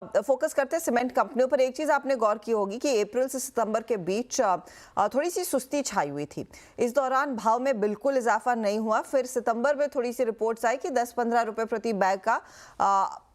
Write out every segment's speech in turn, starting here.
Focus करते हैं cement कंपनियों पर। एक चीज आपने गौर की होगी कि अप्रैल से सितंबर के बीच थोड़ी सी सुस्ती छाई हुई थी। इस दौरान भाव में बिल्कुल इजाफा नहीं हुआ। फिर सितंबर में थोड़ी सी रिपोर्ट्स आई कि 10-15 रुपए प्रति बैग का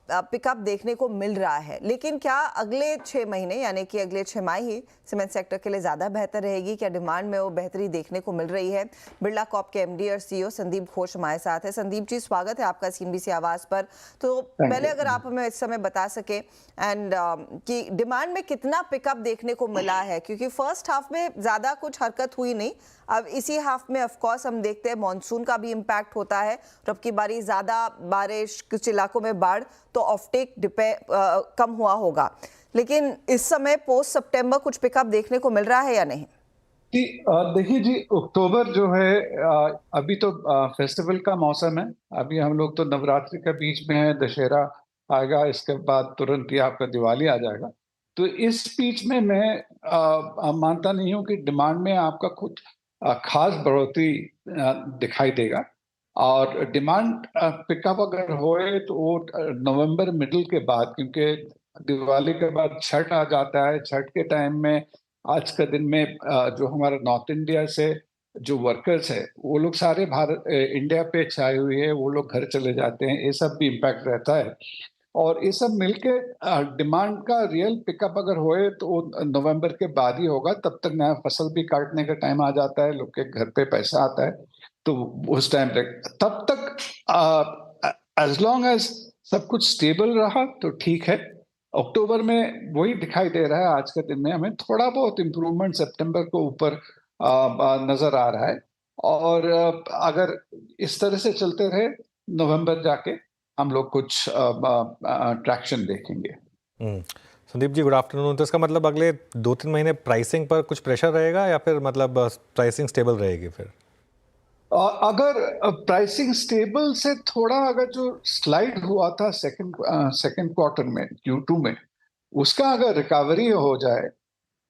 पिकअप देखने को मिल रहा है। लेकिन क्या अगले 6 महीने यानी कि अगले 6 माह ही सीमेंट सेक्टर के लिए ज्यादा बेहतर रहेगी? क्या डिमांड में वो बेहतरी देखने को मिल रही है? बिरला कॉर्प के एमडी और सीईओ संदीप घोष हमारे साथ है। संदीप जी, स्वागत है आपका सीएनबीसी आवाज पर। तो पहले अगर आप हमें इस समय बता सके कि डिमांड में कितना पिकअप देखने को मिला है, क्योंकि फर्स्ट हाफ में ज्यादा कुछ हरकत हुई नहीं। अब इसी हाफ में ऑफ कोर्स हम देखते हैं मॉनसून का भी इम्पैक्ट होता है और अब की बारी ज्यादा बारिश, कुछ इलाकों में बाढ़, तो ऑफटेक कम हुआ होगा। लेकिन इस समय पोस्ट सितंबर कुछ पिकअप देखने को मिल रहा है या नहीं? जी, देखिए जी, अक्टूबर जो है अभी तो फेस्टिवल का मौसम है। अभी हम लोग तो नवरात्रि के बीच में है, दशहरा आएगा, इसके बाद तुरंत ही आपका दिवाली आ जाएगा। तो इस बीच में मैं मानता नहीं हूँ कि डिमांड में आपका कुछ खास बढ़ोतरी दिखाई देगा। और डिमांड पिकअप अगर होए तो वो नवंबर मिडिल के बाद, क्योंकि दिवाली के बाद छठ आ जाता है। छठ के टाइम में आज का दिन में जो हमारा नॉर्थ इंडिया से जो वर्कर्स है वो लोग सारे भारत इंडिया पे छाए हुए हैं, वो लोग घर चले जाते हैं, ये सब भी इम्पैक्ट रहता है। और ये सब मिलके डिमांड का रियल पिकअप अगर होए तो वो नवंबर के बाद ही होगा। तब तक नया फसल भी काटने का टाइम आ जाता है, लोग के घर पे पैसा आता है, तो उस टाइम तक तब तक एज लॉन्ग एज सब कुछ स्टेबल रहा तो ठीक है। अक्टूबर में वही दिखाई दे रहा है। आज के दिन में हमें थोड़ा बहुत इम्प्रूवमेंट सितंबर को ऊपर नजर आ रहा है। और अगर इस तरह से चलते रहे, नवंबर जाके हम लोग कुछ ट्रैक्शन देखेंगे। Sandeep ji, good afternoon. तो इसका मतलब अगले 2-3 महीने प्राइसिंग पर कुछ प्रेशर रहेगा या फिर मतलब प्राइसिंग स्टेबल रहेगी? फिर अगर प्राइसिंग स्टेबल से थोड़ा अगर जो स्लाइड हुआ था सेकंड क्वार्टर में, Q2 में, उसका अगर रिकवरी हो जाए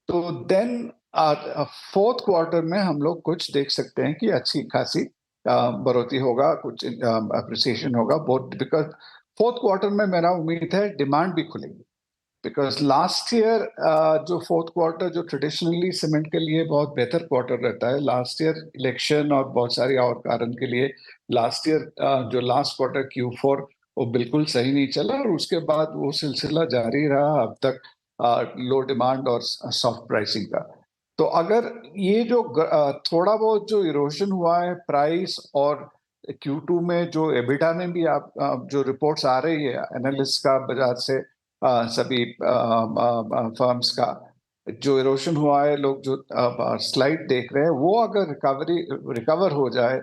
तो देन फोर्थ क्वार्टर में हम लोग कुछ देख सकते हैं कि अच्छी खासी बढ़ोतरी होगा, कुछ अप्रिसिएशन होगा बहुत। बिकॉज फोर्थ क्वार्टर में मेरा उम्मीद है डिमांड भी खुलेगी। बिकॉज लास्ट ईयर जो फोर्थ क्वार्टर जो ट्रेडिशनली सीमेंट के लिए बहुत बेहतर क्वार्टर रहता है, लास्ट ईयर इलेक्शन और बहुत सारी और कारण के लिए लास्ट ईयर जो लास्ट क्वार्टर Q4 वो बिल्कुल सही नहीं चला, और उसके बाद वो सिलसिला जारी रहा अब तक, लो डिमांड और सॉफ्ट प्राइसिंग का। तो अगर ये जो थोड़ा बहुत जो इरोजन हुआ है प्राइस, और Q2 में जो एबिटा में भी आप जो रिपोर्ट्स आ रही है एनालिस्ट का, बाजार से सभी फर्म्स का जो इरोशन हुआ है, लोग जो स्लाइड देख रहे हैं, वो अगर रिकवर हो जाए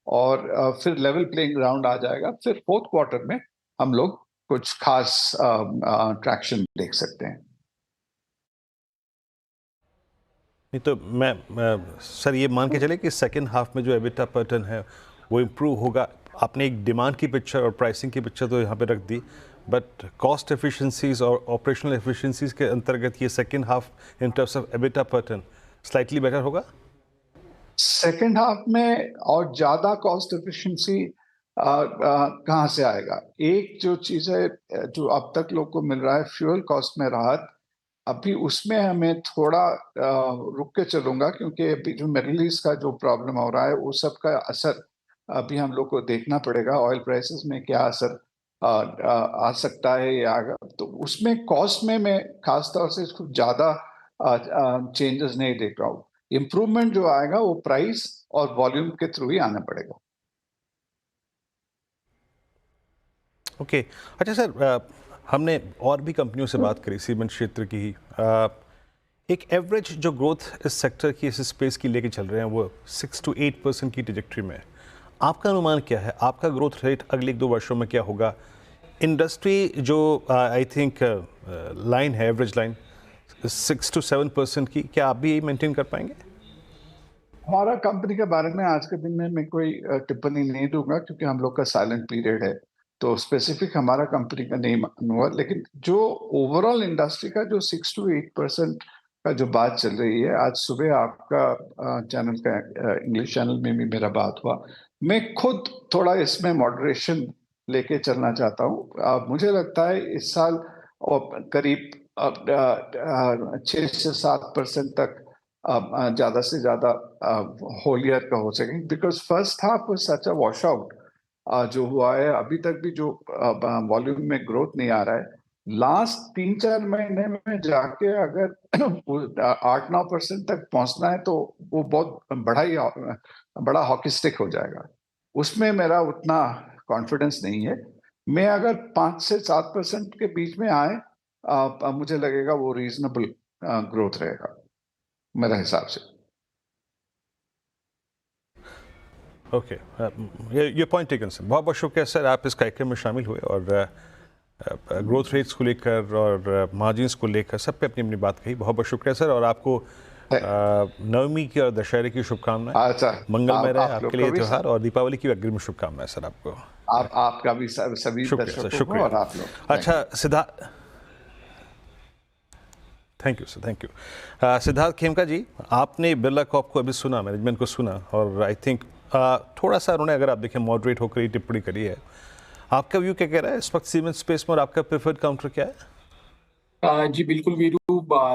और फिर लेवल प्लेइंग ग्राउंड आ जाएगा, फिर फोर्थ क्वार्टर में हम लोग कुछ खास ट्रैक्शन देख सकते हैं। नहीं तो मैं सर ये मान के चले कि सेकेंड हाफ में जो एबिटा पैटर्न है वो इम्प्रूव होगा। आपने एक डिमांड की पिक्चर और प्राइसिंग की पिक्चर तो यहाँ पे रख दी, बट कॉस्ट एफिशिएंसीज और ऑपरेशनल एफिशिएंसीज के अंतर्गत ये second half in terms of EBITDA pattern slightly better होगा। सेकेंड हाफ में और ज्यादा कॉस्ट एफिशिएंसी कहाँ से आएगा? एक जो चीज है जो अब तक लोग को मिल रहा है, फ्यूल कॉस्ट में राहत, अभी उसमें हमें थोड़ा रुक के चलूंगा, क्योंकि अभी जो मिडिल ईस्ट का जो प्रॉब्लम हो रहा है वो सब का असर अभी हम लोग को देखना पड़ेगा। ऑयल प्राइसेस में क्या असर आ सकता है या तो उसमें कॉस्ट में मैं खास तौर से इसको ज्यादा चेंजेस नहीं देख रहा हूँ। इम्प्रूवमेंट जो आएगा वो प्राइस और वॉल्यूम के थ्रू ही आना पड़ेगा। ओके अच्छा सर, हमने और भी कंपनियों से बात करी सीमेंट क्षेत्र की ही। एक एवरेज जो ग्रोथ इस सेक्टर की, इस स्पेस की लेके चल रहे हैं वो 6 to 8% की ट्रेजेक्टरी में है। आपका अनुमान क्या है? आपका ग्रोथ रेट अगले 1-2 वर्षों में क्या होगा? इंडस्ट्री जो आई थिंक लाइन है, एवरेज लाइन 6 to 7% की, क्या आप भी यही मेंटेन कर पाएंगे? हमारा कंपनी के बारे में आज के दिन में मैं कोई टिप्पणी नहीं दूंगा, क्योंकि हम लोग का साइलेंट पीरियड है, तो स्पेसिफिक हमारा कंपनी का नहीं मालूम हुआ। लेकिन जो ओवरऑल इंडस्ट्री का जो 6 to 8% का जो बात चल रही है, आज सुबह आपका चैनल का इंग्लिश चैनल में भी मेरा बात हुआ। मैं खुद थोड़ा इसमें मॉडरेशन लेके चलना चाहता हूँ। मुझे लगता है इस साल और करीब 6 से 7% तक ज्यादा से ज्यादा होल ईयर का हो सकेंगे, because first half was such a wash out जो हुआ है। अभी तक भी जो वॉल्यूम में ग्रोथ नहीं आ रहा है, लास्ट 3-4 महीने में जाके अगर 8-9% तक पहुंचना है तो वो बहुत बड़ा हॉकी स्टिक हो जाएगा। उसमें मेरा उतना कॉन्फिडेंस नहीं है। मैं अगर 5 से 7% के बीच में आए, मुझे लगेगा वो रीजनेबल ग्रोथ रहेगा मेरे हिसाब से। ओके, ये पॉइंट टेकन सर। बहुत बहुत शुक्रिया सर, आप इस कार्यक्रम में शामिल हुए और ग्रोथ रेट्स को लेकर और मार्जिन्स को लेकर सब पे अपनी अपनी बात कही। बहुत बहुत शुक्रिया सर, और आपको नवमी की और दशहरे की शुभकामनाएं। अच्छा, मंगलमय रहे आप लोग आपके को लिए भी त्यौहार, और दीपावली की अग्रिम शुभकामनाएं सर आपको। आपका भी सभी शुक्रिया सर, दर्शकों को शुक्रिया। और आप लोग। अच्छा Siddharth, thank you sir, thank you. Siddharth Khemka ji, आपने बिरला कॉर्प को अभी सुना, मैनेजमेंट को सुना, और आई थिंक थोड़ा सा उन्होंने, अगर आप देखें, मॉडरेट होकर ही टिप्पणी करी है। आपका व्यू क्या कह रहा है इस वक्त सीमेंट स्पेस में, और आपका प्रेफर्ड काउंटर क्या है? जी बिल्कुल वीरू,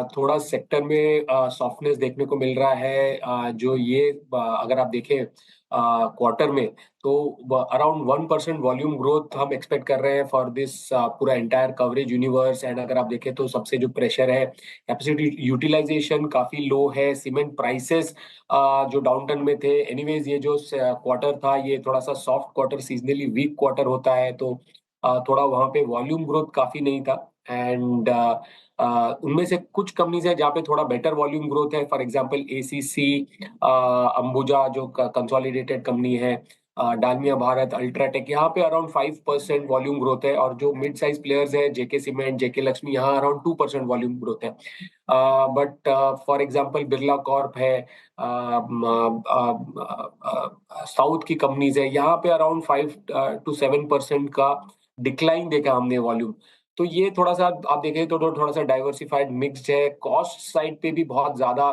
थोड़ा सेक्टर में सॉफ्टनेस देखने को मिल रहा है। जो ये अगर आप देखें क्वार्टर में, तो अराउंड 1% वॉल्यूम ग्रोथ हम एक्सपेक्ट कर रहे हैं फॉर दिस पूरा एंटायर कवरेज यूनिवर्स। एंड अगर आप देखें तो सबसे जो प्रेशर है, कैपेसिटी यूटिलाइजेशन काफी लो है, सीमेंट प्राइसेस जो डाउनटर्न में थे। एनीवेज ये जो क्वार्टर था, ये थोड़ा सा soft quarter, seasonally weak quarter होता है, तो थोड़ा वहां पे वॉल्यूम ग्रोथ काफी नहीं था। एंड उनमें से कुछ कंपनीज है जहाँ पे थोड़ा बेटर वॉल्यूम ग्रोथ है। फॉर एग्जांपल एसीसी, अंबुजा जो कंसोलिडेटेड कंपनी है, डालमिया भारत, अल्ट्राटेक, यहाँ पे अराउंड 5% वॉल्यूम ग्रोथ है। और जो मिड साइज प्लेयर्स है, जेके सीमेंट, जेके लक्ष्मी, यहाँ अराउंड 2% वॉल्यूम ग्रोथ है। But for example Birla Corp है, साउथ की कंपनीज है, यहाँ पे अराउंड 5 to 7% का डिक्लाइन देखा हमने वॉल्यूम। तो ये थोड़ा सा आप देखें तो थोड़ा सा डाइवर्सिफाइड मिक्स्ड है। कॉस्ट साइड पे भी बहुत ज्यादा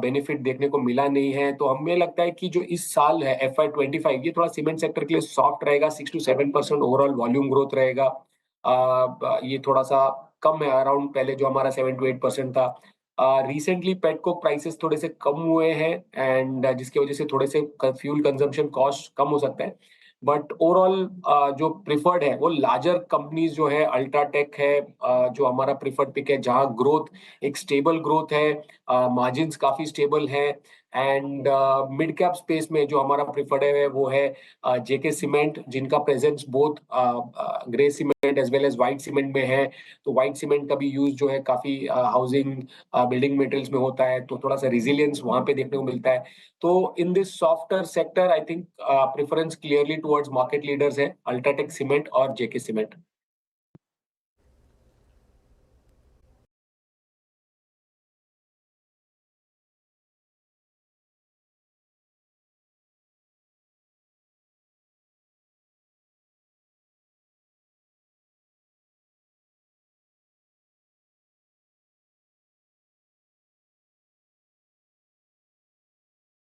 बेनिफिट देखने को मिला नहीं है। तो हमें लगता है कि जो इस साल है FY25, ये थोड़ा सीमेंट सेक्टर के लिए सॉफ्ट रहेगा। 6 to 7% ओवरऑल वॉल्यूम ग्रोथ रहेगा। ये थोड़ा सा कम है अराउंड पहले जो हमारा 7 to 8% था। रिसेंटली पेटकोक प्राइसेस थोड़े से कम हुए हैं, एंड जिसकी वजह से थोड़े से फ्यूल कंजम्पशन कॉस्ट कम हो सकता है। बट ओवरऑल जो प्रिफर्ड है वो लार्जर कंपनीज जो है, अल्ट्राटेक है जो हमारा प्रिफर्ड पिक है, जहां ग्रोथ एक स्टेबल ग्रोथ है, मार्जिन्स काफी स्टेबल है। एंड मिड कैप स्पेस में जो हमारा प्रिफर्ड है वो है जेके सीमेंट, जिनका presence both grey cement as well as white cement में है। तो व्हाइट सीमेंट का भी यूज जो है काफी हाउसिंग बिल्डिंग मटेरियल्स में होता है, तो थोड़ा सा रिजिलियंस वहां पे देखने को मिलता है। तो in this softer sector, I think preference clearly towards market leaders है अल्ट्राटेक सीमेंट और जेके सीमेंट।